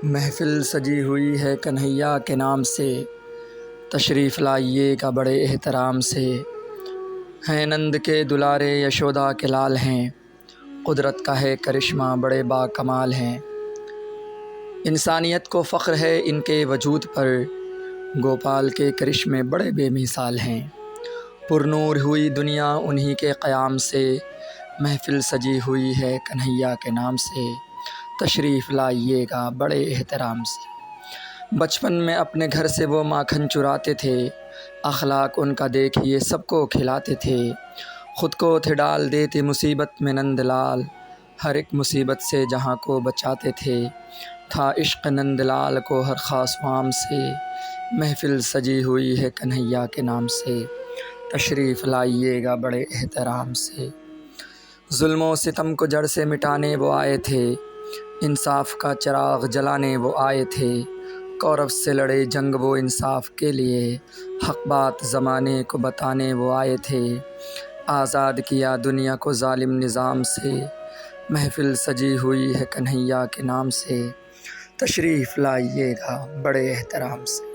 محفل سجی ہوئی ہے کنہیا کے نام سے، تشریف لائیے گا بڑے احترام سے۔ ہیں نند کے دلارے یشودا کے لال ہیں، قدرت کا ہے کرشمہ بڑے با کمال ہیں۔ انسانیت کو فخر ہے ان کے وجود پر، گوپال کے کرشمے بڑے بے مثال ہیں۔ پر نور ہوئی دنیا انہی کے قیام سے، محفل سجی ہوئی ہے کنہیا کے نام سے، تشریف لائیے گا بڑے احترام سے۔ بچپن میں اپنے گھر سے وہ ماکھن چراتے تھے، اخلاق ان کا دیکھیے سب کو کھلاتے تھے۔ خود کو تھے ڈال دیتے مصیبت میں نند لال، ہر ایک مصیبت سے جہاں کو بچاتے تھے۔ تھا عشق نند لال کو ہر خاص وام سے، محفل سجی ہوئی ہے کنہیا کے نام سے، تشریف لائیے گا بڑے احترام سے۔ ظلم و ستم کو جڑ سے مٹانے وہ آئے تھے، انصاف کا چراغ جلانے وہ آئے تھے۔ کورو سے لڑے جنگ وہ انصاف کے لیے، حق بات زمانے کو بتانے وہ آئے تھے۔ آزاد کیا دنیا کو ظالم نظام سے، محفل سجی ہوئی ہے کنہیا کے نام سے، تشریف لائیے گا بڑے احترام سے۔